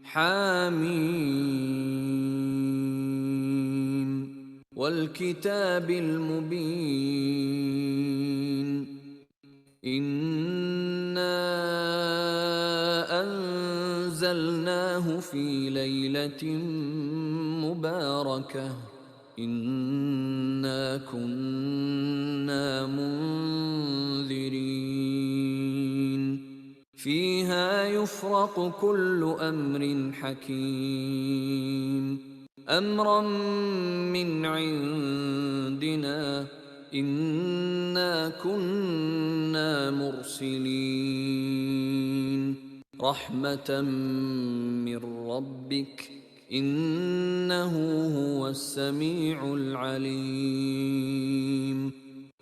حامیم والکتاب المبین انا انزلناه فی لیلۃ مبارکہ انا كنا منذرین فیہا یفرق کل امر حکیم امرا من عندنا انا كنا مرسلین رحمة من ربک انه هو السمیع العلیم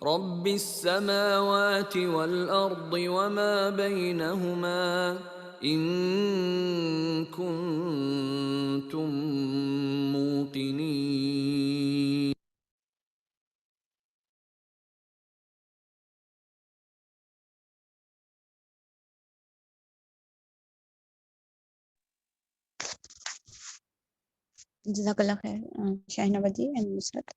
رب السماوات والارض وما بینهما ان کنتم موقنین. جزاک اللہ خیر شاہنواز جی اینڈ نصرت.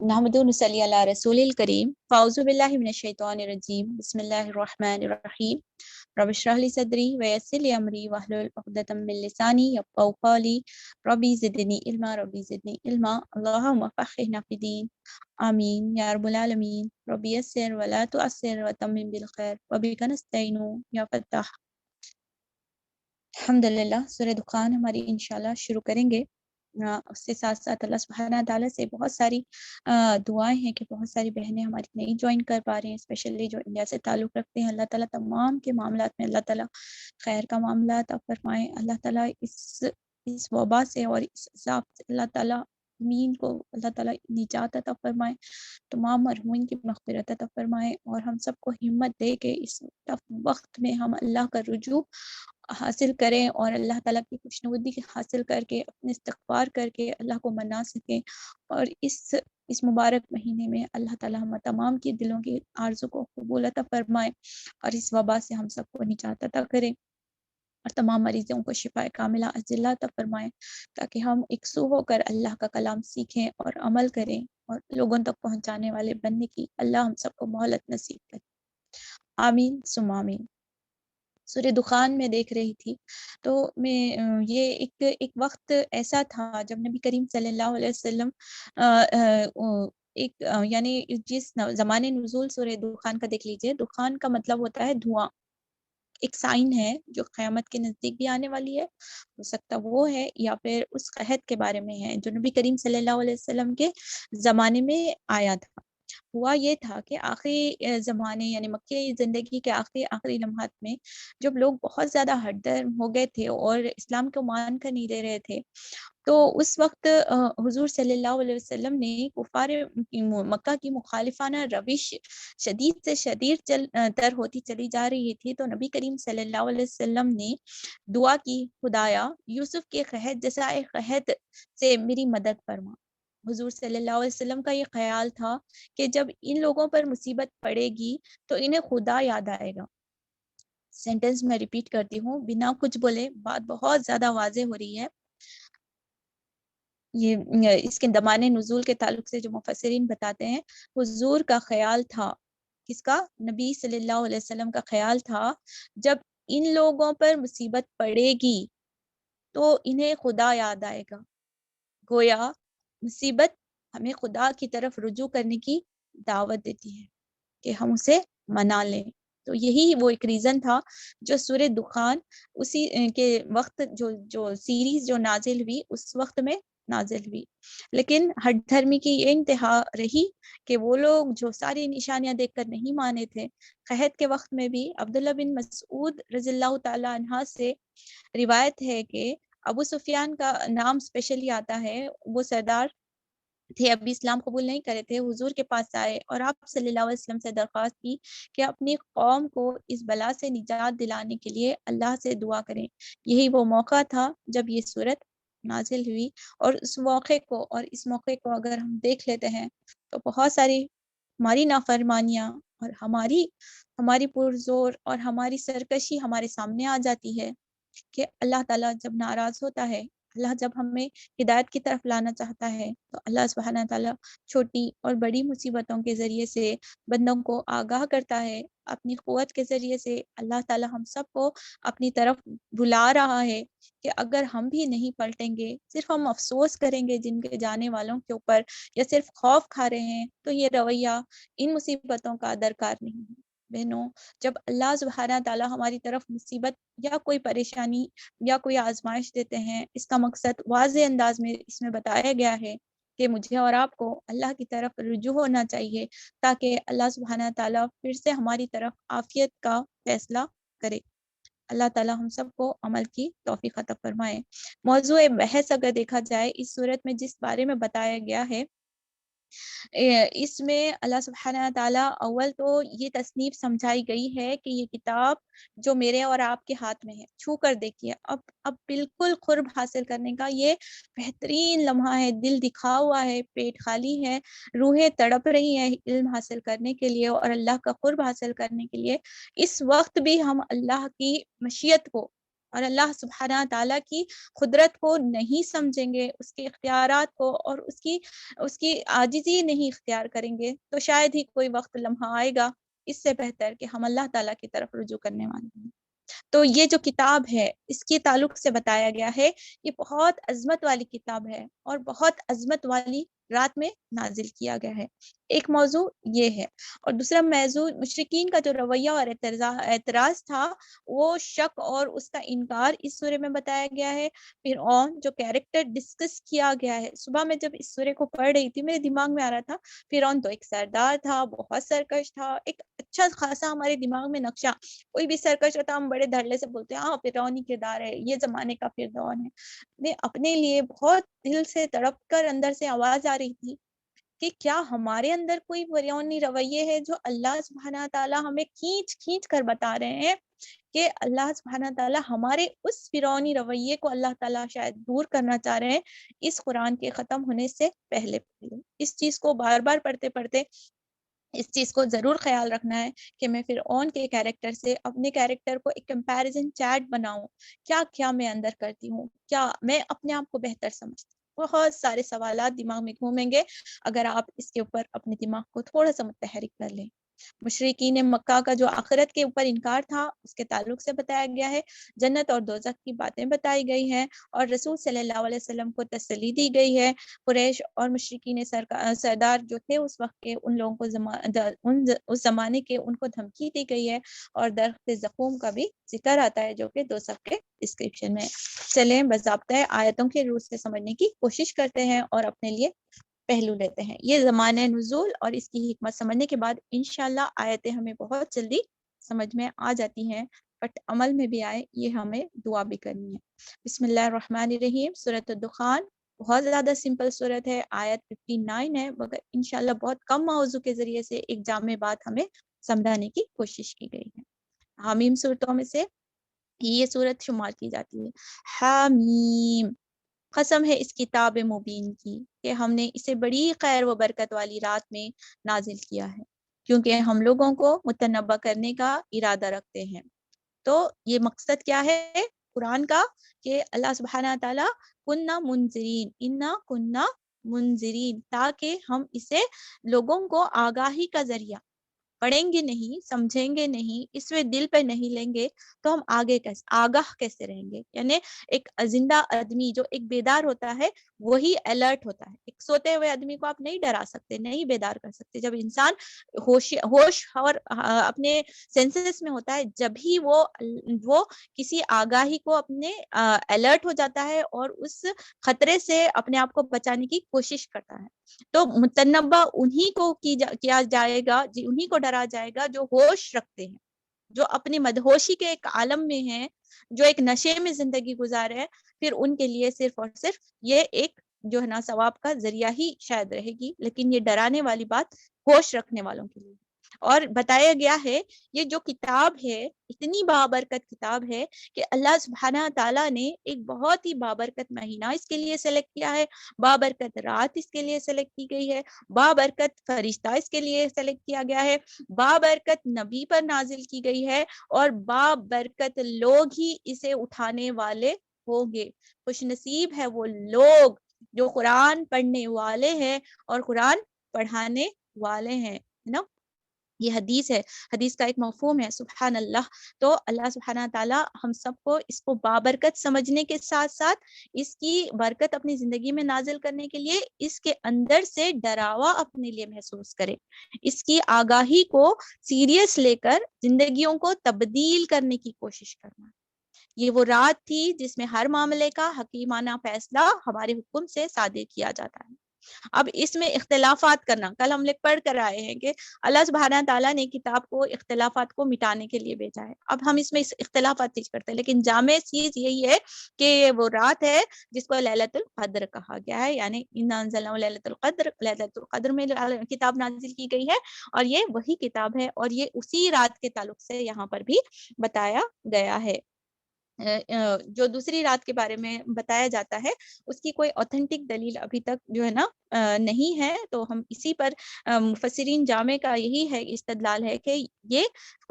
نحمد نصلی علی رسول الکریم. فاعوذ باللہ من الشیطان الرجیم. بسم اللہ الرحمن الرحیم. رب اشرح لی صدری ویسر لی امری واحلل عقدۃ من لسانی یفقهوا قولی. ربی زدنی علما ربی زدنی علما. اللہم فقہنا فی الدین آمین یا رب العالمین. ربی یسر ولا تعسر وتمم بالخیر وبک نستعین یا فتاح. الحمدللہ سورہ دخان ہماری انشاءاللہ شروع کریں گے. اس کے ساتھ ساتھ اللہ سبحانہ تعالیٰ سے بہت ساری دعائیں ہیں کہ بہت ساری بہنیں ہماری نہیں جوائن کر پا رہے ہیں، اسپیشلی جو انڈیا سے تعلق رکھتے ہیں. اللہ تعالیٰ تمام کے معاملات میں اللہ تعالیٰ خیر کا معاملہ عطا فرمائے. اللہ تعالیٰ اس وبا سے اور اس عذاب سے اللہ تعالیٰ امین کو اللہ تعالیٰ نجات عطا فرمائے، تمام مرحومین کی مغفرت عطا فرمائے، اور ہم سب کو ہمت دے کہ اس ٹف وقت میں ہم اللہ کا رجوع حاصل کریں اور اللہ تعالیٰ کی خوشنودی حاصل کر کے اپنے استغفار کر کے اللہ کو منا سکیں، اور اس مبارک مہینے میں اللہ تعالیٰ ہم تمام کی دلوں کی آرزو کو قبول عطا فرمائے اور اس وبا سے ہم سب کو نجات عطا کرے اور تمام مریضوں کو شفاء کاملہ عاجلہ عطا فرمائے، تاکہ ہم یکسو ہو کر اللہ کا کلام سیکھیں اور عمل کریں اور لوگوں تک پہنچانے والے بننے کی اللہ ہم سب کو مہلت نصیب کرے. آمین ثم آمین. سورہ دخان میں دیکھ رہی تھی تو میں یہ ایک وقت ایسا تھا جب نبی کریم صلی اللہ علیہ وسلم یعنی جس زمانے نزول سورہ دخان کا دیکھ لیجئے. دخان کا مطلب ہوتا ہے دھواں، ایک سائن ہے جو قیامت کے نزدیک بھی آنے والی ہے، ہو سکتا وہ ہے یا پھر اس قحط کے بارے میں ہے جو نبی کریم صلی اللہ علیہ وسلم کے زمانے میں آیا تھا. ہوا یہ تھا کہ آخری زمانے یعنی مکی زندگی کے آخری لمحات میں جب لوگ بہت زیادہ ہٹ درم ہو گئے تھے اور اسلام کو مان کر نہیں دے رہے تھے، تو اس وقت حضور صلی اللہ علیہ وسلم نے کفار مکہ کی مخالفانہ روش شدید سے شدید تر ہوتی چلی جا رہی تھی. تو نبی کریم صلی اللہ علیہ وسلم نے دعا کی، خدایا یوسف کے قحط جیسا ایک قحط سے میری مدد فرما. حضور صلی اللہ علیہ وسلم کا یہ خیال تھا کہ جب ان لوگوں پر مصیبت پڑے گی تو انہیں خدا یاد آئے گا. سینٹنس میں ریپیٹ کرتی ہوں بنا کچھ بولے، بات بہت زیادہ واضح ہو رہی ہے. یہ اس کے زمان نزول کے تعلق سے جو مفسرین بتاتے ہیں، حضور کا خیال تھا، کس کا؟ نبی صلی اللہ علیہ وسلم کا خیال تھا جب ان لوگوں پر مصیبت پڑے گی تو انہیں خدا یاد آئے گا. گویا مصیبت ہمیں خدا کی طرف رجوع کرنے کی دعوت دیتی ہے کہ ہم اسے منا لیں. تو یہی وہ ایک ریزن تھا جو سورہ دخان اسی کے وقت جو سیریز جو نازل ہوئی اس وقت میں نازل ہوئی. لیکن ہٹ دھرمی کی یہ انتہا رہی کہ وہ لوگ جو ساری نشانیاں دیکھ کر نہیں مانے تھے. قحط کے وقت میں بھی عبداللہ بن مسعود رضی اللہ تعالی عنہ سے روایت ہے کہ ابو سفیان کا نام اسپیشلی آتا ہے، وہ سردار تھے، ابھی اسلام قبول نہیں کرے تھے. حضور کے پاس آئے اور آپ صلی اللہ علیہ وسلم سے درخواست کی کہ اپنی قوم کو اس بلا سے نجات دلانے کے لیے اللہ سے دعا کریں. یہی وہ موقع تھا جب یہ صورت نازل ہوئی، اور اس موقع کو اگر ہم دیکھ لیتے ہیں تو بہت ساری ہماری نافرمانیاں اور ہماری پرزور اور ہماری سرکشی ہمارے سامنے آ جاتی ہے. کہ اللہ تعالیٰ جب ناراض ہوتا ہے، اللہ جب ہمیں ہدایت کی طرف لانا چاہتا ہے، تو اللہ سبحانہ تعالیٰ چھوٹی اور بڑی مصیبتوں کے ذریعے سے بندوں کو آگاہ کرتا ہے۔ اپنی قوت کے ذریعے سے اللہ تعالیٰ ہم سب کو اپنی طرف بلا رہا ہے کہ اگر ہم بھی نہیں پلٹیں گے، صرف ہم افسوس کریں گے جن کے جانے والوں کے اوپر، یا صرف خوف کھا رہے ہیں، تو یہ رویہ ان مصیبتوں کا درکار نہیں ہے۔ بہنوں، جب اللہ سبحانہ تعالیٰ ہماری طرف مصیبت یا کوئی پریشانی یا کوئی آزمائش دیتے ہیں، اس کا مقصد واضح انداز میں اس میں بتایا گیا ہے کہ مجھے اور آپ کو اللہ کی طرف رجوع ہونا چاہیے، تاکہ اللہ سبحانہ تعالیٰ پھر سے ہماری طرف عافیت کا فیصلہ کرے۔ اللہ تعالیٰ ہم سب کو عمل کی توفیق عطا فرمائے۔ موضوع بحث اگر دیکھا جائے اس صورت میں جس بارے میں بتایا گیا ہے، اس میں اللہ سبحانہ تعالیٰ اول تو یہ تصنیف سمجھائی گئی ہے کہ یہ کتاب جو میرے اور آپ کے ہاتھ میں ہے، چھو کر دیکھیے، اب بالکل قرب حاصل کرنے کا یہ بہترین لمحہ ہے۔ دل دکھا ہوا ہے، پیٹ خالی ہے، روحیں تڑپ رہی ہیں علم حاصل کرنے کے لیے اور اللہ کا قرب حاصل کرنے کے لیے۔ اس وقت بھی ہم اللہ کی مشیت کو اور اللہ سبحانہ تعالیٰ کی قدرت کو نہیں سمجھیں گے، اس کے اختیارات کو اور اس کی عاجزی نہیں اختیار کریں گے، تو شاید ہی کوئی وقت لمحہ آئے گا۔ اس سے بہتر کہ ہم اللہ تعالیٰ کی طرف رجوع کرنے والے ہیں۔ تو یہ جو کتاب ہے، اس کے تعلق سے بتایا گیا ہے، یہ بہت عظمت والی کتاب ہے اور بہت عظمت والی رات میں نازل کیا گیا ہے۔ ایک موضوع یہ ہے، اور دوسرا موضوع مشرکین کا جو رویہ اور اعتراض تھا، وہ شک اور اس کا انکار اس سورے میں بتایا گیا ہے۔ فرعون جو کیریکٹر ڈسکس کیا گیا ہے، صبح میں جب اس سورے کو پڑھ رہی تھی میرے دماغ میں آ رہا تھا، فرعون تو ایک سردار تھا، بہت سرکش تھا، ایک اچھا خاصا ہمارے دماغ میں نقشہ، کوئی بھی سرکش ہوتا ہم بڑے دھڑلے سے بولتے ہیں ہاں فرعون ہی کردار ہے، یہ زمانے کا فرعون ہے۔ میں اپنے لیے بہت دل سے تڑپ کر اندر سے آواز آ رہی تھی کہ کیا ہمارے اندر کوئی فرعونی رویے ہے جو اللہ سبحانہ تعالیٰ ہمیں کھینچ کھینچ کر بتا رہے ہیں کہ اللہ سبحانہ تعالیٰ ہمارے اس فرعونی رویے کو اللہ تعالیٰ شاید دور کرنا چاہ رہے ہیں اس قرآن کے ختم ہونے سے پہلے۔ اس چیز کو بار بار پڑھتے پڑھتے اس چیز کو ضرور خیال رکھنا ہے کہ میں فرعون کے کیریکٹر سے اپنے کیریکٹر کو ایک کمپیریزن چارٹ بناؤں، کیا میں اندر کرتی ہوں، کیا میں اپنے آپ کو بہتر سمجھتی ہوں۔ بہت سارے سوالات دماغ میں گھومیں گے اگر آپ اس کے اوپر اپنے دماغ کو تھوڑا سا متحرک کر لیں۔ مشرکین مکہ کا جو آخرت کے اوپر انکار تھا، اس کے تعلق سے بتایا گیا ہے، جنت اور دوزخ کی باتیں بتائی گئی ہیں، اور رسول صلی اللہ علیہ وسلم کو تسلی دی گئی ہے۔ قریش اور مشرکین سردار جو تھے اس وقت کے، ان لوگوں کو اس زمانے کے ان کو دھمکی دی گئی ہے، اور درخت زقوم کا بھی ذکر آتا ہے جو کہ دوزخ کے ڈسکرپشن میں۔ چلیں باضابطہ آیتوں کے روح سے سمجھنے کی کوشش کرتے ہیں اور اپنے لیے پہلو لیتے ہیں۔ یہ زمانہ نزول اور اس کی حکمت سمجھنے کے بعد انشاءاللہ آیتیں ہمیں بہت جلدی سمجھ میں آ جاتی ہیں، بٹ عمل میں بھی آئے، یہ ہمیں دعا بھی کرنی ہے۔ بسم اللہ الرحمن الرحیم۔ سورۃ الدخان بہت زیادہ سمپل سورت ہے، آیت 59 ہے، مگر انشاءاللہ بہت کم موضوع کے ذریعے سے ایک جامع بات ہمیں سمجھانے کی کوشش کی گئی ہے۔ حامیم صورتوں میں سے یہ صورت شمار کی جاتی ہے۔ حامیم، قسم ہے اس کتاب مبین کی کہ ہم نے اسے بڑی خیر و برکت والی رات میں نازل کیا ہے، کیونکہ ہم لوگوں کو متنبع کرنے کا ارادہ رکھتے ہیں۔ تو یہ مقصد کیا ہے قرآن کا کہ اللہ سبحانہ تعالیٰ کننا منذرین، انا کننا منذرین، تاکہ ہم اسے لوگوں کو آگاہی کا ذریعہ، پڑھیں گے نہیں، سمجھیں گے نہیں، اس میں دل پہ نہیں لیں گے تو ہم آگاہ کیسے رہیں گے؟ یعنی ایک زندہ آدمی جو ایک بیدار ہوتا ہے وہی الرٹ ہوتا ہے۔ ایک سوتے ہوئے آدمی کو آپ نہیں ڈرا سکتے، نہیں بیدار کر سکتے۔ جب انسان ہوش اور اپنے سینسز میں ہوتا ہے، جب ہی وہ کسی آگاہی کو اپنے الرٹ ہو جاتا ہے اور اس خطرے سے اپنے آپ کو بچانے کی کوشش کرتا ہے۔ تو متنبع انہی کو کیا جائے گا، انہی کو ڈرا جائے گا جو ہوش رکھتے ہیں، جو اپنی مدہوشی کے ایک عالم میں ہیں، جو ایک نشے میں زندگی گزارے ہیں۔ پھر ان کے لیے صرف اور صرف یہ ایک جو ہے نا ثواب کا ذریعہ ہی شاید رہے گی، لیکن یہ ڈرانے والی بات ہوش رکھنے والوں کے لیے۔ اور بتایا گیا ہے یہ جو کتاب ہے اتنی بابرکت کتاب ہے کہ اللہ سبحانہ تعالیٰ نے ایک بہت ہی بابرکت مہینہ اس کے لیے سلیکٹ کیا ہے، بابرکت رات اس کے لیے سلیکٹ کی گئی ہے، بابرکت فرشتہ اس کے لیے سلیکٹ کیا گیا ہے، بابرکت نبی پر نازل کی گئی ہے، اور بابرکت لوگ ہی اسے اٹھانے والے ہوں گے۔ خوش نصیب ہے وہ لوگ جو قرآن پڑھنے والے ہیں اور قرآن پڑھانے والے ہیں نا۔ یہ حدیث ہے، حدیث کا ایک مفہوم ہے، سبحان اللہ۔ تو اللہ سبحانہ تعالیٰ ہم سب کو اس کو بابرکت سمجھنے کے ساتھ ساتھ اس کی برکت اپنی زندگی میں نازل کرنے کے لیے اس کے اندر سے ڈراوا اپنے لیے محسوس کرے، اس کی آگاہی کو سیریس لے کر زندگیوں کو تبدیل کرنے کی کوشش کرنا۔ یہ وہ رات تھی جس میں ہر معاملے کا حکیمانہ فیصلہ ہمارے حکم سے صادر کیا جاتا ہے۔ اب اس میں اختلافات کرنا، کل ہم لوگ پڑھ کر آئے ہیں کہ اللہ سبحانہ تعالیٰ نے کتاب کو اختلافات کو مٹانے کے لیے بھیجا ہے۔ اب ہم اس میں اختلافات تیز کرتے ہیں، لیکن جامع چیز یہی ہے کہ وہ رات ہے جس کو لیلۃ القدر کہا گیا ہے، یعنی انا انزلناہ لیلۃ القدر، لیلۃ القدر میں کتاب نازل کی گئی ہے، اور یہ وہی کتاب ہے، اور یہ اسی رات کے تعلق سے یہاں پر بھی بتایا گیا ہے۔ جو دوسری رات کے بارے میں بتایا جاتا ہے اس کی کوئی اوتھینٹک دلیل ابھی تک جو ہے نا نہیں ہے، تو ہم اسی پر مفسرین جامع کا یہی ہے استدلال ہے کہ یہ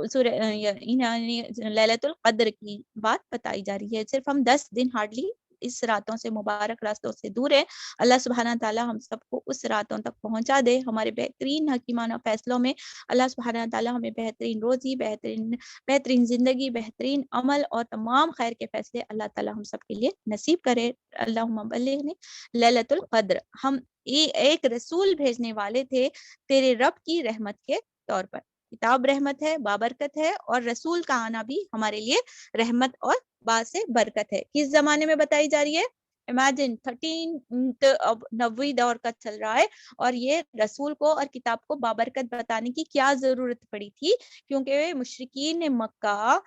سورہ یعنی لیلۃ القدر کی بات بتائی جا رہی ہے۔ صرف ہم 10 دن ہارڈلی اس راتوں سے، مبارک راستوں سے دور ہے۔ اللہ سبحانہ تعالیٰ ہم سب کو اس راتوں تک پہنچا دے۔ ہمارے بہترین حکیمانہ فیصلوں میں اللہ سبحانہ تعالیٰ ہمیں بہترین روزی، بہترین زندگی، بہترین عمل اور تمام خیر کے فیصلے اللہ تعالیٰ ہم سب کے لیے نصیب کرے۔ اللہم بلغنی لیلۃ القدر۔ ہم ایک رسول بھیجنے والے تھے تیرے رب کی رحمت کے طور پر۔ کتاب رحمت ہے، بابرکت ہے، اور رسول کا آنا بھی ہمارے لیے رحمت اور باعث برکت ہے۔ کس زمانے میں بتائی جا رہی ہے؟ امیجن 13 نبوی دور کا چل رہا ہے، اور یہ رسول کو اور کتاب کو بابرکت بتانے کی کیا ضرورت پڑی تھی؟ کیونکہ مشرکین مکہ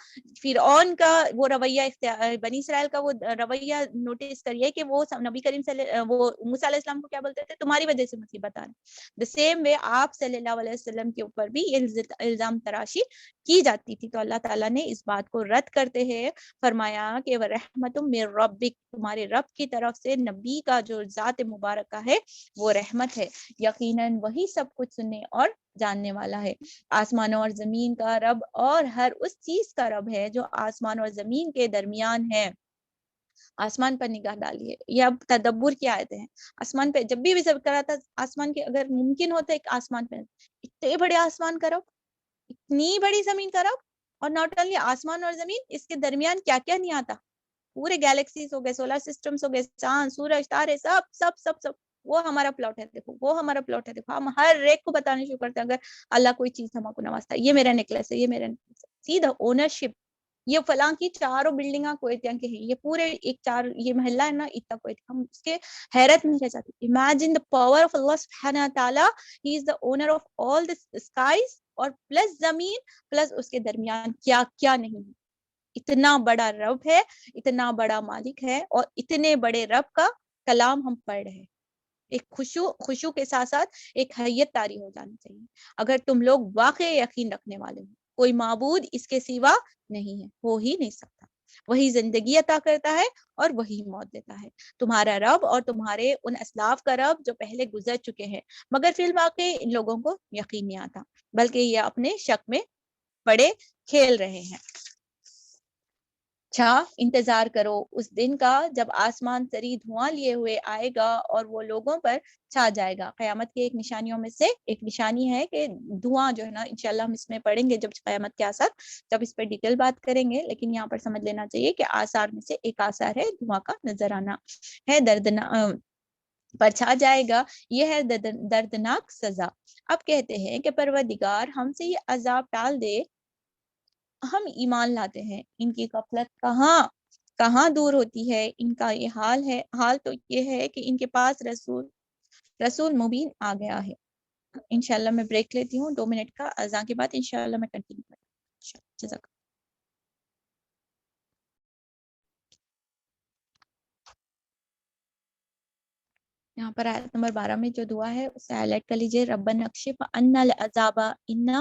فرعون کا وہ رویہ بنی اسرائیل کا وہ رویہ نوٹس کریے کہ وہ نبی کریم وہ موسیٰ علیہ السلام کو کیا بولتے تھے؟ تمہاری وجہ سے مصیبت آ رہی ہے۔ the same way آپ صلی اللہ علیہ وسلم کے اوپر بھی الزام تراشی کی جاتی تھی، تو اللہ تعالیٰ نے اس بات کو رد کرتے ہیں فرمایا کہ رحمت من ربک، تمہارے رب کی طرف سے نبی کا جو ذات مبارکہ ہے وہ رحمت ہے، یقیناً وہی سب کچھ سننے اور جاننے والا ہے۔ آسمانوں اور زمین کا رب اور ہر اس چیز کا رب ہے جو آسمان اور زمین کے درمیان ہے۔ آسمان پر نگاہ ڈالیے، یہ اب تدبر کی آیتیں ہیں۔ آسمان پہ جب بھی وزٹ کرا تھا، آسمان کے اگر ممکن ہوتا ایک آسمان پہ، اتنے بڑے آسمان کا رب، اتنی بڑی زمین کا رب، اور ناٹ اونلی آسمان اور زمین، اس کے درمیان کیا کیا نہیں آتا، پورے گیلیکسیز ہو گئے، سولر سسٹمز ہو گئے، چاند، سورج، تارے، سب سب سب سب وہ ہمارا پلاٹ ہے، دیکھو وہ ہمارا پلاٹ ہے، دیکھو ہم ہر ایک کو بتانے شروع کرتے ہیں اگر اللہ کوئی چیز ہم کو نوازتا ہے، یہ میرا نیکلس ہے، یہ میرا نیکلس ہے، سیدھا اونرشپ، یہ فلاں کی چاروں بلڈنگاں کوئٹہ کے ہیں، یہ پورے ایک چار یہ محلہ ہے نا اتنا کوئٹہ، ہم اس کے حیرت میں رہ جاتے۔ Imagine the power of Allah سبحانہ تعالیٰ، he is the owner of all the skies، اور پلس زمین، پلس اس کے درمیان کیا کیا نہیں ہے۔ اتنا بڑا رب ہے، اتنا بڑا مالک ہے، اور اتنے بڑے رب کا کلام ہم پڑھ رہے ہیں۔ ایک خوشو کے ساتھ ساتھ ایک حیت طاری ہو جانی چاہیے۔ اگر تم لوگ واقع یقین رکھنے والے ہو کوئی معبود اس کے سوا نہیں ہے، ہو ہی نہیں سکتا، وہی زندگی عطا کرتا ہے اور وہی موت دیتا ہے، تمہارا رب اور تمہارے ان اسلاف کا رب جو پہلے گزر چکے ہیں، مگر فی الواقع ان لوگوں کو یقین نہیں آتا، بلکہ یہ اپنے شک میں پڑے کھیل رہے ہیں۔ اچھا انتظار کرو اس دن کا جب آسمان سری دھواں لیے ہوئے آئے گا اور وہ لوگوں پر چھا جائے گا۔ قیامت کے ایک نشانیوں میں سے ایک نشانی ہے کہ دھواں جو ہے نا، انشاءاللہ ہم اس میں پڑھیں گے جب قیامت کے آثار، جب اس پہ ڈیٹیل بات کریں گے، لیکن یہاں پر سمجھ لینا چاہیے کہ آثار میں سے ایک آثار ہے دھواں کا نظر آنا ہے، پر چھا جائے گا، یہ ہے دردناک سزا۔ اب کہتے ہیں کہ پروردگار ہم سے یہ عذاب ٹال دے، ہم ایمان لاتے ہیں، ان کی غفلت کہاں دور ہوتی ہے، ان کا یہ حال تو یہ ہے کہ ان کے پاس رسول مبین آ گیا ہے۔ انشاءاللہ میں بریک لیتی ہوں 2 منٹ کا، اذان کے بعد انشاءاللہ میں کنٹینیو کرتی ہوں۔ جزاک اللہ۔ یہاں پر آیت نمبر 12 میں جو دعا ہے اسے ہائی لائٹ کر لیجیے، ربنا اکشف عنا العذاب انا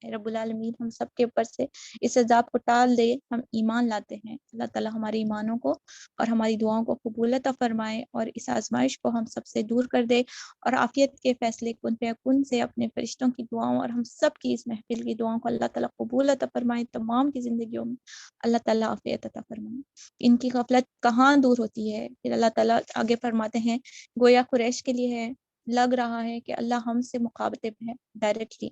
اے رب العالمین ہم سب کے اوپر سے اس عذاب کو ٹال دے، ہم ایمان لاتے ہیں۔ اللہ تعالیٰ ہمارے ایمانوں کو اور ہماری دعاؤں کو قبول عطا فرمائے اور اس آزمائش کو ہم سب سے دور کر دے، اور عافیت کے فیصلے کن فیکون سے اپنے فرشتوں کی دعاؤں اور ہم سب کی اس محفل کی دعاؤں کو اللہ تعالیٰ قبول عطا فرمائے، تمام کی زندگیوں میں اللہ تعالیٰ عافیت عطا فرمائے۔ ان کی غفلت کہاں دور ہوتی ہے؟ پھر اللہ تعالیٰ آگے فرماتے ہیں، گویا قریش کے لیے ہے، لگ رہا ہے کہ اللہ ہم سے مخاطب ہے ڈائریکٹلی۔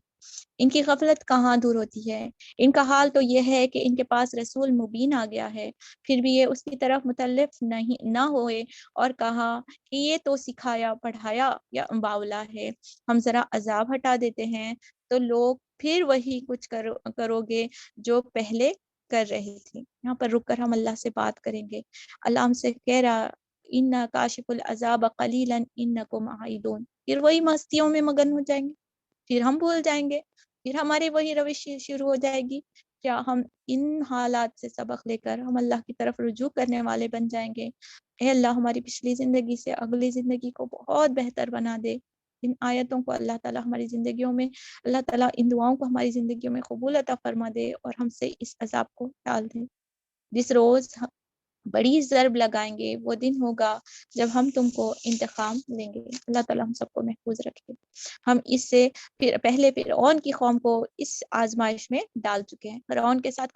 ان کی غفلت کہاں دور ہوتی ہے؟ ان کا حال تو یہ ہے کہ ان کے پاس رسول مبین آ گیا ہے، پھر بھی یہ اس کی طرف متلف نہ ہوئے اور کہا کہ یہ تو سکھایا پڑھایا یا باولا ہے، ہم ذرا عذاب ہٹا دیتے ہیں تو لوگ پھر وہی کچھ کرو گے جو پہلے کر رہے تھے۔ یہاں پر رک کر ہم اللہ سے بات کریں گے۔ اللہ ہم سے کہہ رہا ان کاشف العذاب قلیلا انکم عائدون، پھر وہی مستیوں میں مگن ہو جائیں گے، پھر ہم بھول جائیں گے، پھر ہماری وہی روش شروع ہو جائے گی۔ کیا ہم ان حالات سے سبق لے کر ہم اللہ کی طرف رجوع کرنے والے بن جائیں گے؟ اے اللہ ہماری پچھلی زندگی سے اگلی زندگی کو بہت بہتر بنا دے۔ ان آیتوں کو اللہ تعالیٰ ہماری زندگیوں میں، اللہ تعالیٰ ان دعاؤں کو ہماری زندگیوں میں قبول عطا فرما دے اور ہم سے اس عذاب کو ٹال دے۔ جس روز بڑی ضرب لگائیں گے وہ دن ہوگا جب ہم تم کو انتقام لیں گے۔ اللہ تعالیٰ ہم سب کو محفوظ رکھے۔ ہم اس سے پھر پہلے فرعون کی قوم کو اس آزمائش میں ڈال چکے ہیں۔ فرعون کے ساتھ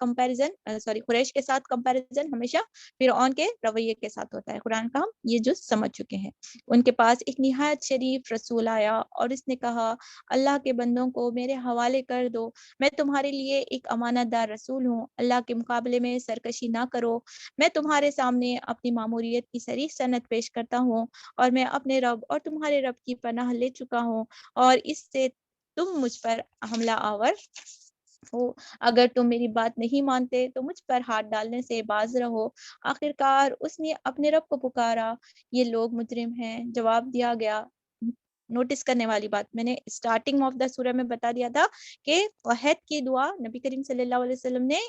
قریش کے ساتھ کمپیریزن ہمیشہ فرعون کے رویے کے ساتھ ہوتا ہے۔ قرآن کا ہم یہ جو سمجھ چکے ہیں۔ ان کے پاس ایک نہایت شریف رسول آیا اور اس نے کہا، اللہ کے بندوں کو میرے حوالے کر دو، میں تمہارے لیے ایک امانت دار رسول ہوں، اللہ کے مقابلے میں سرکشی نہ کرو، میں تمہارے سامنے اپنی ماموریت کی صریح سند پیش کرتا ہوں، اور میں اپنے رب اور تمہارے رب کی پناہ لے چکا ہوں، اور اس سے تم مجھ پر حملہ آور ہو۔ اگر تم میری بات نہیں مانتے تو مجھ پر ہاتھ ڈالنے سے باز رہو۔ آخرکار اس نے اپنے رب کو پکارا، یہ لوگ مجرم ہیں۔ جواب دیا گیا۔ نوٹس کرنے والی بات میں نے اسٹارٹنگ آف دا سورہ میں بتا دیا تھا کہ قحط کی دعا نبی کریم صلی اللہ علیہ وسلم نے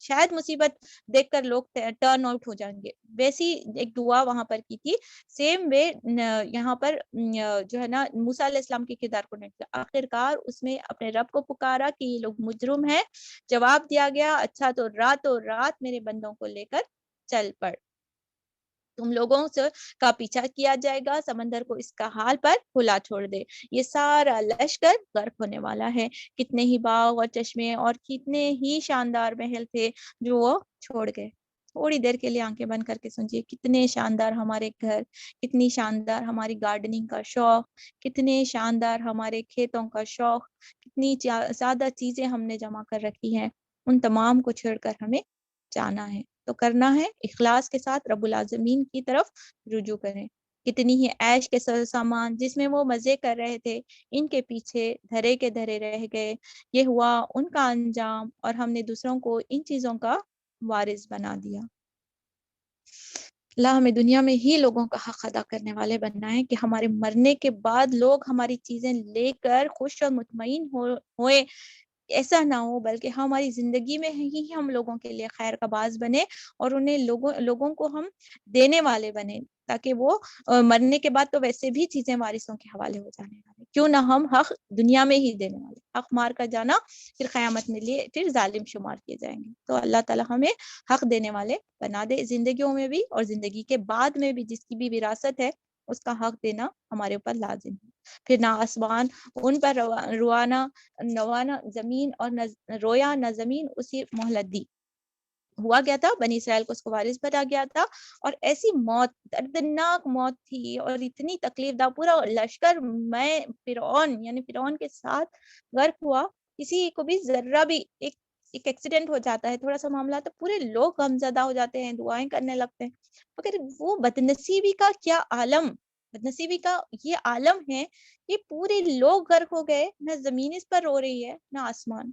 شاید مصیبت دیکھ کر لوگ ٹرن آؤٹ ہو جائیں گے، ویسی ایک دعا وہاں پر کی تھی۔ سیم وے یہاں پر جو ہے نا موسیٰ علیہ السلام کے کردار کو نہیں کیا۔ آخرکار اس نے اپنے رب کو پکارا کہ یہ لوگ مجرم ہیں۔ جواب دیا گیا، اچھا تو رات میرے بندوں کو لے کر چل پڑ، تم لوگوں سے کا پیچھا کیا جائے گا، سمندر کو اس کا حال پر کھلا چھوڑ دے، یہ سارا لشکر غرق ہونے والا ہے۔ کتنے ہی باغ اور چشمے اور کتنے ہی شاندار محل تھے جو وہ چھوڑ گئے۔ تھوڑی دیر کے لیے آنکھیں بند کر کے سنجیے، کتنے شاندار ہمارے گھر، کتنی شاندار ہماری گارڈننگ کا شوق، کتنے شاندار ہمارے کھیتوں کا شوق، کتنی زیادہ چیزیں ہم نے جمع کر رکھی ہیں، ان تمام کو چھوڑ کر ہمیں جانا ہے تو کرنا ہے اخلاص کے ساتھ رب العالمین کی طرف رجوع کریں۔ کتنی ہی عیش کے سامان جس میں وہ مزے کر رہے تھے، ان کے پیچھے دھرے کے دھرے رہ گئے، یہ ہوا ان کا انجام، اور ہم نے دوسروں کو ان چیزوں کا وارث بنا دیا۔ اللہ ہمیں دنیا میں ہی لوگوں کا حق ادا کرنے والے بننا ہے کہ ہمارے مرنے کے بعد لوگ ہماری چیزیں لے کر خوش اور مطمئن ہوئے، ایسا نہ ہو، بلکہ ہماری زندگی میں ہی ہم لوگوں کے لیے خیر کا باعث بنے اور انہیں لوگوں کو ہم دینے والے بنے، تاکہ وہ مرنے کے بعد تو ویسے بھی چیزیں وارثوں کے حوالے ہو جانے والے، کیوں نہ ہم حق دنیا میں ہی دینے والے، حق مار کر جانا پھر قیامت میں لیے پھر ظالم شمار کیے جائیں گے۔ تو اللہ تعالیٰ ہمیں حق دینے والے بنا دے، زندگیوں میں بھی اور زندگی کے بعد میں بھی جس کی بھی وراثت ہے اس کا حق دینا ہمارے اوپر لازم ہے۔ پھر نہ آسمان ان پر روانا زمین اور رویا نہ زمین اسی مہلت دی، ہوا گیا تھا بنی اسرائیل کو اس کو وارث بنا گیا تھا، اور ایسی موت، دردناک موت تھی اور اتنی تکلیف دہ، پورا لشکر میں فرعون کے ساتھ غرق ہوا، کسی کو بھی ذرہ بھی ایک ایکسیڈنٹ ہو جاتا ہے، تھوڑا سا معاملہ تو پورے لوگ غمزدہ ہو جاتے ہیں، دعائیں کرنے لگتے ہیں، مگر وہ بدنصیبی کا کیا عالم، بدنصیبی کا یہ عالم ہے کہ پورے لوگ غرق ہو گئے، نہ زمین اس پر رو رہی ہے نہ آسمان۔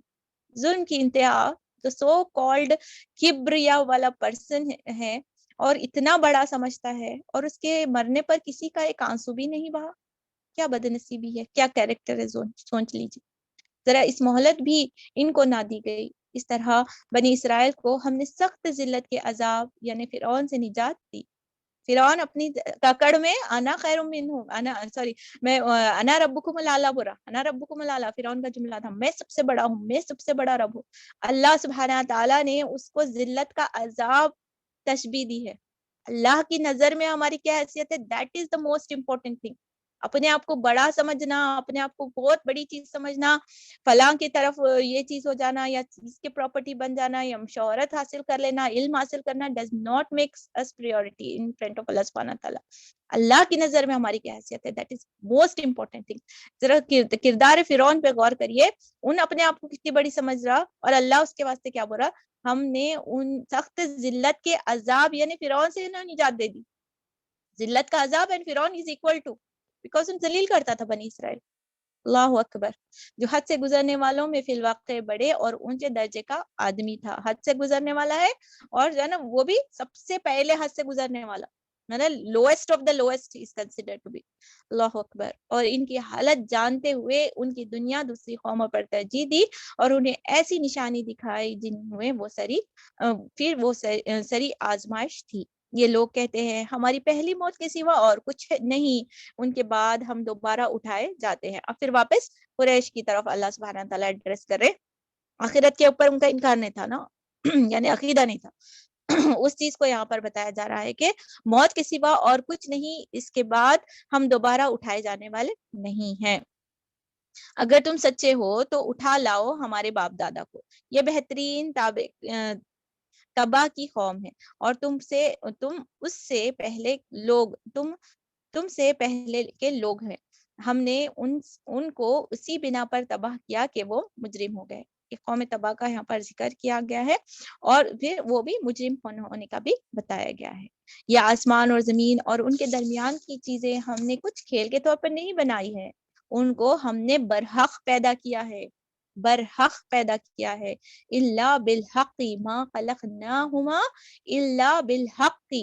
ظلم کی انتہا، تو سو کالڈ کبریا والا پرسن ہے اور اتنا بڑا سمجھتا ہے، اور اس کے مرنے پر کسی کا ایک آنسو بھی نہیں بہا، کیا بدنصیبی ہے، کیا کیریکٹر ہے، سوچ لیجیے ذرا۔ اس مہلت بھی ان کو نہ دی گئی۔ اس طرح بنی اسرائیل کو ہم نے سخت ذلت کے عذاب یعنی فرعون سے نجات دی، فرعون اپنی ککڑ میں انا خیر منہ انا ربکم الاعلی برا، انا ربکم الاعلی فرعون کا جملہ تھا، میں سب سے بڑا ہوں، میں سب سے بڑا رب ہوں۔ اللہ سبحانہ تعالیٰ نے اس کو ذلت کا عذاب تشبیہ دی ہے۔ اللہ کی نظر میں ہماری کیا حیثیت ہے، that is the most important thing. اپنے آپ کو بڑا سمجھنا، اپنے آپ کو بہت بڑی چیز سمجھنا، فلاں کی طرف یہ چیز ہو جانا یا چیز کے پراپرٹی بن جانا یا شہرت حاصل کر لینا، علم حاصل کرنا does not make us priority in front of Allah سبحانہ تعالیٰ۔ اللہ کی نظر میں ہماری کیا حیثیت ہے، that is most important thing. ذرا کردار فرعون پہ غور کریے، ان اپنے آپ کو کتنی بڑی سمجھ رہا اور اللہ اس کے واسطے کیا بول رہا، ہم نے ان سخت ذلت کے عذاب یعنی فرعون سے انہیں نجات دے دی۔ ذلت کا عذاب اینڈ فرعون از اکول ٹو، بیکاز ان ذلیل کرتا تھا بنی اسرائیل۔ اللہ اکبر، جو حد سے گزرنے والوں میں فی الواقع بڑے اور اونچے درجے کا آدمی تھا، حد سے گزرنے والا ہے اور جو ہے نا وہ بھی سب سے پہلے حد سے گزرنے والا، lowest of the lowest is considered to be. اللہ اکبر، اور ان کی حالت جانتے ہوئے ان کی دنیا دوسری قوموں پر ترجیح دی اور انہیں ایسی نشانی دکھائی جن میں وہ سری آزمائش تھی۔ یہ لوگ کہتے ہیں ہماری پہلی موت کے سوا اور کچھ نہیں، ان کے بعد ہم دوبارہ اٹھائے جاتے ہیں۔ اب پھر واپس قریش کی طرف اللہ سبحانہ تعالیٰ ایڈریس کرے۔ آخرت کے اوپر ان کا انکار نہیں تھا نا یعنی عقیدہ نہیں تھا اس چیز کو یہاں پر بتایا جا رہا ہے کہ موت کے سوا اور کچھ نہیں، اس کے بعد ہم دوبارہ اٹھائے جانے والے نہیں ہیں۔ اگر تم سچے ہو تو اٹھا لاؤ ہمارے باپ دادا کو، یہ بہترین تباہ کی قوم ہے، اور تم اس سے پہلے تم سے پہلے کے لوگ ہیں، ہم نے ان کو اسی بنا پر تباہ کیا کہ وہ مجرم ہو گئے۔ کہ قوم تباہ کا یہاں پر ذکر کیا گیا ہے اور پھر وہ بھی مجرم ہونے کا بھی بتایا گیا ہے۔ یہ آسمان اور زمین اور ان کے درمیان کی چیزیں ہم نے کچھ کھیل کے طور پر نہیں بنائی ہے، ان کو ہم نے برحق پیدا کیا ہے، برحق پیدا کیا ہے۔ الا بالحق ما خلقناہما الا بالحق،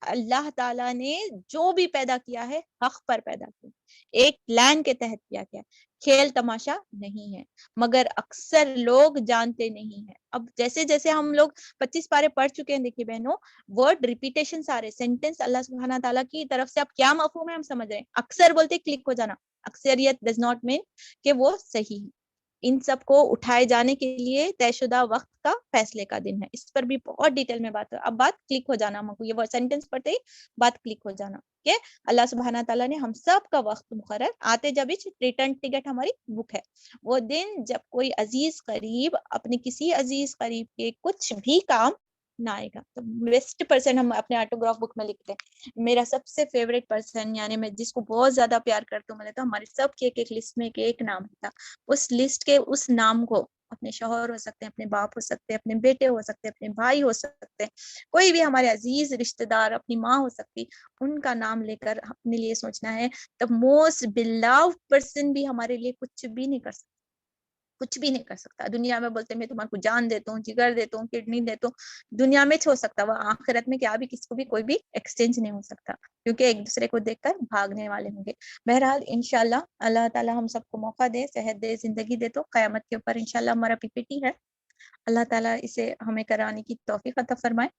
اللہ تعالیٰ نے جو بھی پیدا کیا ہے حق پر پیدا کیا، ایک پلان کے تحت کیا گیا، کھیل تماشا نہیں ہے، مگر اکثر لوگ جانتے نہیں ہیں۔ اب جیسے جیسے ہم لوگ 25 پارے پڑھ چکے ہیں، دیکھیے بہنوں، ورڈ ریپیٹیشن سارے سینٹنس اللہ سبحانہ تعالیٰ کی طرف سے اب کیا مفہوم ہے ہم سمجھ رہے ہیں۔ اکثر بولتے کلک ہو جانا، اکثریت ڈز ناٹ مین کہ وہ صحیح ہے۔ ان سب کو اٹھائے جانے کے لیے طے شدہ وقت کا فیصلے کا دن ہے، اس پر بھی بہت ڈیٹیل میں بات ہے۔ اب بات کلک ہو جانا، یہ سینٹنس پڑھتے ہی بات کلک ہو جانا کہ اللہ سبحانہ تعالیٰ نے ہم سب کا وقت مقرر آتے جب ریٹرن ٹکٹ ہماری بک ہے، وہ دن جب کوئی عزیز قریب اپنے کسی عزیز قریب کے کچھ بھی کام نہ آئے گا۔ تو بیسٹ پرسن ہم اپنے آٹوگراف بک میں لکھتے ہیں، میرا سب سے فیوریٹ پرسن یعنی میں جس کو بہت زیادہ پیار کرتا ہوں، تو ہمارے سب کے ایک لسٹ میں ایک نام تھا، اس لسٹ کے اس نام کو اپنے شوہر ہو سکتے ہیں، اپنے باپ ہو سکتے ہیں، اپنے بیٹے ہو سکتے ہیں، اپنے بھائی ہو سکتے ہیں، کوئی بھی ہمارے عزیز رشتہ دار، اپنی ماں ہو سکتی، ان کا نام لے کر اپنے لیے سوچنا ہے۔ the most beloved person بھی ہمارے لیے کچھ بھی نہیں کر سکتا، کچھ بھی نہیں کر سکتا۔ دنیا میں بولتے میں تمہارے کو جان دیتا ہوں، جگر دیتا ہوں، کڈنی دیتا ہوں، دنیا میں ہو سکتا، وہ آخرت میں کیا بھی کسی کو بھی کوئی بھی ایکسچینج نہیں ہو سکتا، کیونکہ ایک دوسرے کو دیکھ کر بھاگنے والے ہوں گے۔ بہرحال انشاءاللہ اللہ تعالیٰ ہم سب کو موقع دے، صحت دے، زندگی دے، تو قیامت کے اوپر انشاءاللہ ہمارا پی پی ٹی ہے، اللہ تعالیٰ اسے ہمیں کرانے کی توفیق عطا فرمائے۔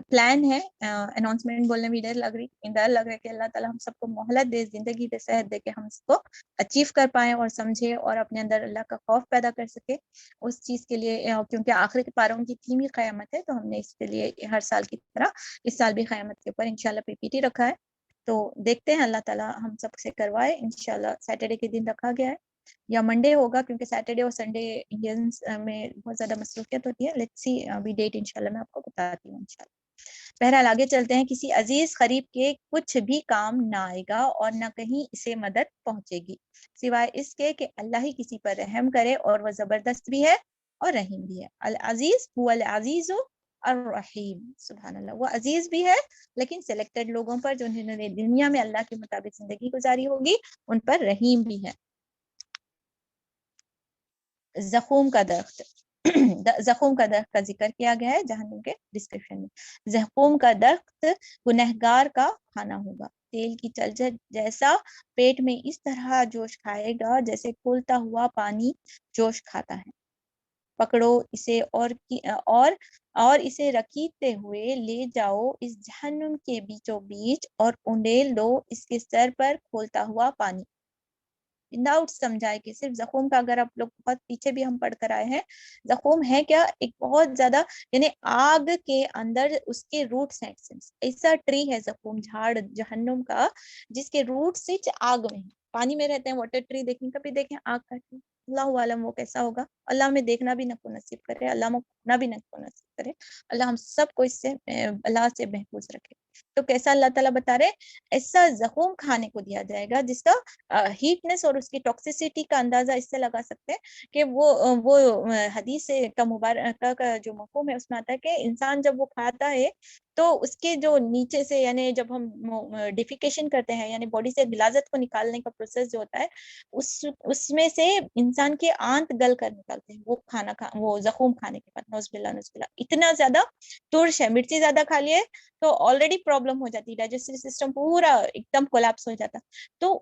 پلان ہے، اناؤنسمنٹ بولنے میں ڈر لگ رہا ہے کہ اللہ تعالیٰ ہم سب کو مہلت دے، زندگی دے، صحت دے، کہ ہم اس کو اچیو کر پائیں اور سمجھے اور اپنے اندر اللہ کا خوف پیدا کر سکے اس چیز کے لیے، کیونکہ آخری کے پاروں کی تھیم ہی قیامت ہے، تو ہم نے اس کے لیے ہر سال کی طرح اس سال بھی قیامت کے اوپر انشاءاللہ پی پی ٹی رکھا ہے۔ تو دیکھتے ہیں اللہ تعالیٰ ہم سب سے کروائے، انشاءاللہ سیٹرڈے کے دن رکھا گیا ہے یا منڈے ہوگا، کیونکہ سیٹرڈے اور سنڈے انڈینس میں بہت زیادہ مصروفیت ہوتی ہے۔ لیٹس سی ابھی ڈیٹ انشاءاللہ میں آپ کو بتاتی ہوں انشاءاللہ۔ بہرحال آگے چلتے ہیں۔ کسی عزیز قریب کے کچھ بھی کام نہ آئے گا اور نہ کہیں اسے مدد پہنچے گی، سوائے اس کے کہ اللہ ہی کسی پر رحم کرے، اور وہ زبردست بھی ہے اور رحیم بھی ہے۔ العزیز هو العزیز الرحیم، سبحان اللہ، وہ عزیز بھی ہے لیکن سلیکٹڈ لوگوں پر جو انہوں نے دنیا میں اللہ کے مطابق زندگی گزاری ہوگی ان پر رحیم بھی ہے۔ زقوم کا درخت زقوم کا درخت کا ذکر کیا گیا ہے جہنم کے ڈسکرپشن میں۔ زقوم کا درخت گنہگار کا کھانا ہوگا، تیل کی چلچل جیسا پیٹ میں اس طرح جوش کھائے گا جیسے کھولتا ہوا پانی جوش کھاتا ہے۔ پکڑو اسے اور اسے رکیتے ہوئے لے جاؤ اس جہنم کے بیچوں بیچ اور انڈیل دو اس کے سر پر کھولتا ہوا پانی. ڈاؤٹ سمجھائے کہ صرف زخم کا، اگر آپ لوگ بہت پیچھے بھی ہم پڑھ کر آئے ہیں، زخم ہے کیا؟ ایک بہت زیادہ یعنی آگ کے اندر اس کے روٹس ہیں. ایسا ٹری ہے زخم، جھاڑ جہنم کا، جس کے روٹس آگ میں ہیں، پانی میں رہتے ہیں. واٹر ٹری دیکھیں، کبھی دیکھیں آگ کا ٹری؟ اللہ عالم وہ کیسا ہوگا. اللہ ہمیں دیکھنا بھی نہ کو نصیب کرے، اللہ ہمیں کھنا بھی نہ کو نصیب کرے، اللہ ہم سب کو اس سے اللہ سے محفوظ رکھے. تو کیسا اللہ تعالیٰ بتا رہے، ایسا زخم کھانے کو دیا جائے گا جس کا ہیٹنس اور اس کی ٹاکسیسٹی کا اندازہ اس سے لگا سکتے ہیں کہ وہ حدیث کا مبارکہ کا جو مفہوم ہے اس میں آتا ہے کہ انسان جب وہ کھاتا ہے تو اس کے جو نیچے سے، یعنی جب ہم ڈیفیکیشن کرتے ہیں، یعنی باڈی سے غلاظت کو نکالنے کا پروسیس جو ہوتا ہے، اس میں سے انسان کے آنت گل کر نکالتے ہیں وہ زخم کھانے کے بعد. نوز باللہ نوز باللہ. اتنا زیادہ ترش ہے، مرچی زیادہ کھا لیے تو آلریڈی پرابلم ہو جاتی ہے، ڈائجسٹو سسٹم پورا ایک دم کولیپس ہو جاتا. تو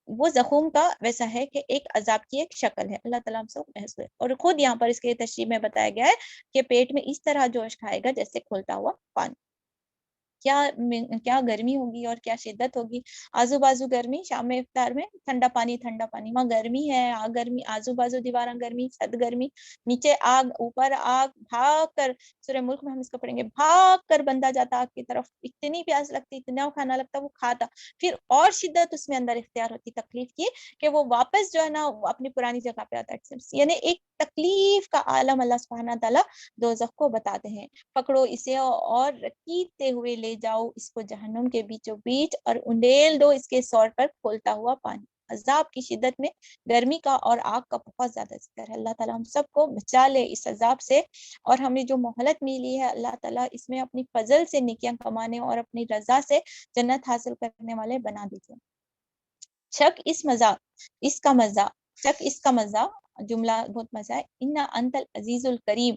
وہ زخم کا ویسا ہے کہ ایک عذاب کی ایک شکل ہے. اللہ تعالیٰ ہم سب محفوظ ہے. اور خود یہاں پر اس کے تشریح میں بتایا گیا ہے کہ پیٹ میں اس طرح جوش کھائے گا جیسے کھولتا ہوا پانی. کیا گرمی ہوگی اور کیا شدت ہوگی. آزو بازو گرمی، شام میں افطار میں ٹھنڈا پانی وہاں گرمی ہے، گرمی آزو بازو دیواراں گرمی، چھت گرمی، نیچے آگ اوپر آگ. بھاگ کر سورہ ملک میں ہم اس کو پڑھیں گے، بھاگ کر بندہ جاتا آگ کی طرف، اتنی پیاس لگتی، اتنا کھانا لگتا، وہ کھاتا، پھر اور شدت اس میں اندر اختیار ہوتی تکلیف کی کہ وہ واپس جو ہے نا اپنی پرانی جگہ پہ آتا ہے. یعنی ایک تکلیف کا عالم اللہ سبحانہ تعالیٰ دوزخ کو بتاتے ہیں. پکڑو اسے اور رکیتے ہوئے لے جاؤ اس کو جہنم کے بیچوں بیچ اور انڈیل دو اس کے سور پر کھولتا ہوا پانی. عذاب کی شدت میں گرمی کا اور آگ کا بہت زیادہ ذکر ہے. اللہ تعالیٰ ہم سب کو بچا لے اس عذاب سے، اور ہمیں جو مہلت ملی ہے اللہ تعالیٰ اس میں اپنی فضل سے نیکیاں کمانے اور اپنی رضا سے جنت حاصل کرنے والے بنا دیجیے. شک اس کا مزہ جملہ بہت مزہ ہے. انا انت العزیز الکریم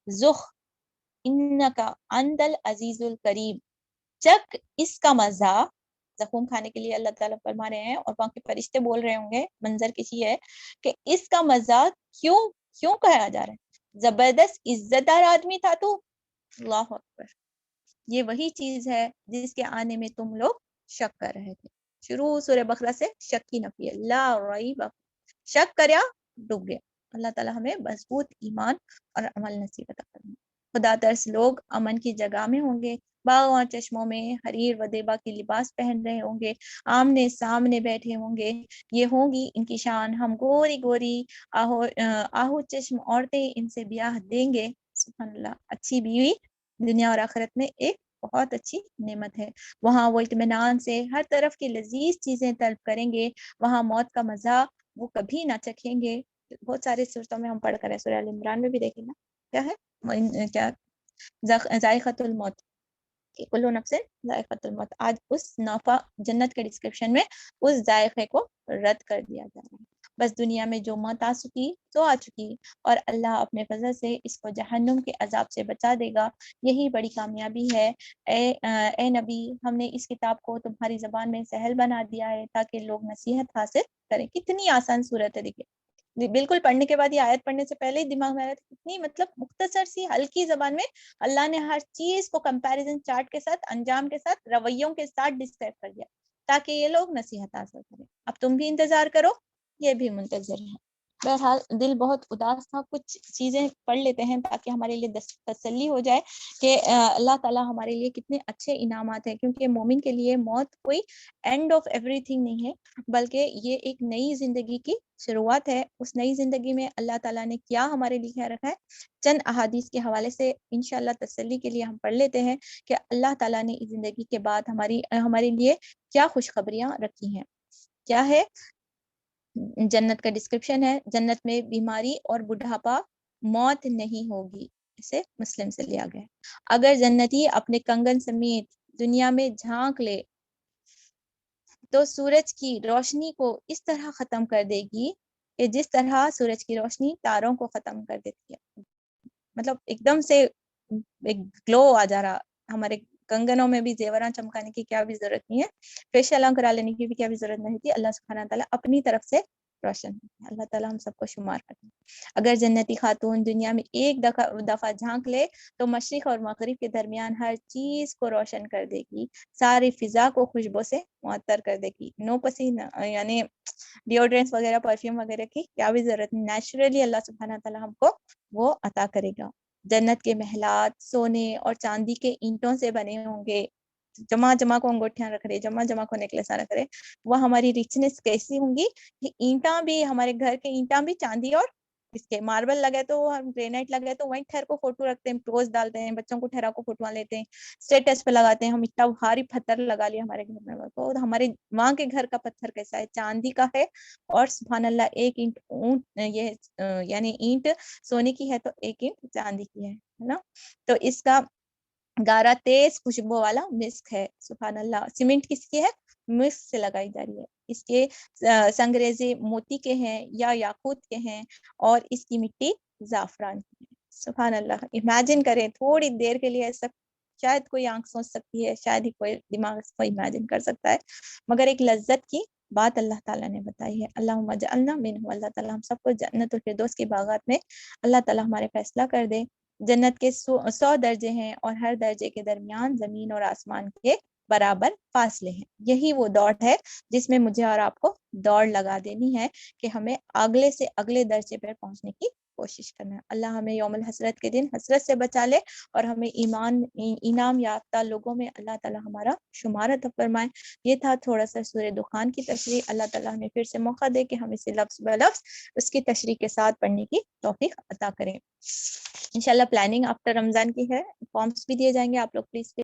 ذخ انکا انت العزیز الکریم. چک اس کا مزہ، زخم کھانے کے لیے اللہ تعالیٰ فرما رہے ہیں اور وہاں کے فرشتے بول رہے ہوں گے. منظر کسی ہے کہ اس کا مزہ کیوں کہا جا رہا ہے؟ زبردست عزت دار آدمی تھا تو. اللہ اکبر. یہ وہی چیز ہے جس کے آنے میں تم لوگ شک کر رہے تھے. شروع سورہ بقرہ سے شک کی نفی ہے. لا ریب، شک کریا ڈوب گیا. اللہ تعالیٰ ہمیں مضبوط ایمان اور عمل نصیب عطا فرمائے. خدا ترس لوگ امن کی جگہ میں ہوں گے، باغ اور چشموں میں حریر و دیبا کی لباس پہن رہے ہوں گے، آمنے سامنے بیٹھے ہوں گے. یہ ہوں گی ان کی شان، ہم گوری گوری آہو چشم عورتیں ان سے بیاہ دیں گے. سبحان اللہ. اچھی بیوی دنیا اور آخرت میں ایک بہت اچھی نعمت ہے. وہاں وہ اطمینان سے ہر طرف کی لذیذ چیزیں طلب کریں گے. وہاں موت کا مزہ وہ کبھی نہ چکھیں گے. بہت سارے صورتوں میں ہم پڑھ کر سورہ ال عمران میں بھی دیکھیں نا کیا ہے، کیا ذائقۃ الموت، کلو نفس ذائقۃ الموت. آج اس نافع جنت کے ڈسکرپشن میں اس ذائقے کو رد کر دیا جا رہا ہے. بس دنیا میں جو موت آ چکی تو آ چکی، اور اللہ اپنے فضل سے اس کو جہنم کے عذاب سے بچا دے گا. یہی بڑی کامیابی ہے. اے نبی، ہم نے اس کتاب کو تمہاری زبان میں سہل بنا دیا ہے تاکہ لوگ نصیحت حاصل کریں. کتنی آسان صورت ہے. دیکھیے بالکل پڑھنے کے بعد یہ آیت پڑھنے سے پہلے ہی دماغ میں آ رہا تھا کتنی مطلب مختصر سی ہلکی زبان میں اللہ نے ہر چیز کو کمپیریزن چارٹ کے ساتھ، انجام کے ساتھ، رویوں کے ساتھ ڈسکرائب کر دیا تاکہ یہ لوگ نصیحت حاصل کریں. اب تم بھی انتظار کرو، یہ بھی منتظر ہے. بہرحال دل بہت اداس تھا. کچھ چیزیں پڑھ لیتے ہیں تاکہ ہمارے لیے تسلی ہو جائے کہ اللہ تعالیٰ ہمارے لیے کتنے اچھے انعامات ہیں. کیونکہ مومن کے لیے موت کوئی اینڈ آف ایوری تھنگ نہیں ہے، بلکہ یہ ایک نئی زندگی کی شروعات ہے. اس نئی زندگی میں اللہ تعالیٰ نے کیا ہمارے لیے خیال رکھا ہے، چند احادیث کے حوالے سے انشاءاللہ تسلی کے لیے ہم پڑھ لیتے ہیں کہ اللہ تعالیٰ نے اس زندگی کے بعد ہمارے لیے کیا خوشخبریاں رکھی ہیں. کیا ہے؟ جنت کا ڈسکرپشن ہے. جنت میں بیماری اور بڑھاپا، موت نہیں ہوگی. اسے مسلم سے لیا گیا. اگر جنتی اپنے کنگن سمیت دنیا میں جھانک لے تو سورج کی روشنی کو اس طرح ختم کر دے گی کہ جس طرح سورج کی روشنی تاروں کو ختم کر دیتی ہے. مطلب ایک دم سے ایک گلو آ جا رہا. ہمارے کنگنوں میں بھی زیوراں چمکانے کی کیا بھی ضرورت نہیں ہے، فیشیل کرا لینے کی بھی کیا بھی ضرورت نہیں تھی. اللہ سبحانہ تعالیٰ اپنی طرف سے روشن ہوتے ہیں۔ اللہ تعالیٰ ہم سب کو شمار کرتے ہیں۔ اگر جنتی خاتون دنیا میں ایک دفعہ جھانک لے تو مشرق اور مغرب کے درمیان ہر چیز کو روشن کر دے گی، ساری فضا کو خوشبو سے معطر کر دے گی۔ نو پسینہ یعنی ڈیوڈرنس وغیرہ، پرفیوم وغیرہ کی کیا بھی ضرورت نہیں، نیچرلی اللہ سبحانہ تعالیٰ ہم کو وہ عطا کرے گا۔ جنت کے محلات سونے اور چاندی کے اینٹوں سے بنے ہوں گے، جمع جمع کو انگوٹھیاں رکھ رہے، جمع جمع کو نیکلیس رکھ رہے۔ وہ ہماری ریچنس کیسی ہوں گی کہ اینٹاں بھی، ہمارے گھر کے اینٹاں بھی چاندی اور اس کے ماربل لگے تو ہم گرینائٹ لگے تو وہیں ٹھہر کو فوٹو رکھتے ہیں، پوز ڈالتے ہیں، بچوں کو ٹھہرا کو فوٹو لیتے ہیں، اسٹیٹس پہ لگاتے ہیں۔ ہم اتنا بھاری پتھر لگا لیا ہمارے گھر میں، تو ہمارے وہاں کے گھر کا پتھر کیسا ہے؟ چاندی کا ہے، اور سبحان اللہ ایک اینٹ یہ یعنی اینٹ سونے کی ہے تو ایک اینٹ چاندی کی ہے نا۔ تو اس کا گارا تیز خوشبو والا مسک ہے، سبحان اللہ۔ سیمنٹ کس کی ہے؟ مسک سے لگائی جا رہی ہے۔ اس کے سنگریزے موتی کے ہیں یا یاقوت کے ہیں، اور اس کی مٹی زعفران کی ہے۔ سبحان اللہ، امیجن کریں تھوڑی دیر کے لیے ایسا، شاید کوئی آنکھ سوچ سکتی ہے، شاید ہی کوئی دماغ اس کو امیجن کر سکتا ہے، مگر ایک لذت کی بات اللہ تعالیٰ نے بتائی ہے۔ اللہم اجعلنا منہ، اللہ تعالیٰ ہم سب کو جنت الفردوس کے باغات میں اللہ تعالیٰ ہمارے فیصلہ کر دے۔ جنت کے 100 درجے ہیں، اور ہر درجے کے درمیان زمین اور آسمان کے برابر فاصلے ہیں۔ یہی وہ دوڑ ہے جس میں مجھے اور آپ کو دوڑ لگا دینی ہے کہ ہمیں اگلے سے اگلے درجے پر پہنچنے کی کوشش کرنا ہے۔ اللہ ہمیں یوم الحسرت کے دن حسرت سے بچا لے، اور ہمیں انعام یافتہ لوگوں میں اللہ تعالیٰ ہمارا شمار عطا فرمائے۔ یہ تھا تھوڑا سا سورہ دخان کی تشریح۔ اللہ تعالیٰ ہمیں پھر سے موقع دے کہ ہم اسے لفظ بلفظ اس کی تشریح کے ساتھ پڑھنے کی توفیق عطا کریں۔ انشاءاللہ پلاننگ آفٹر رمضان کی ہے، فارمز بھی دیے جائیں گے، آپ لوگ پلیز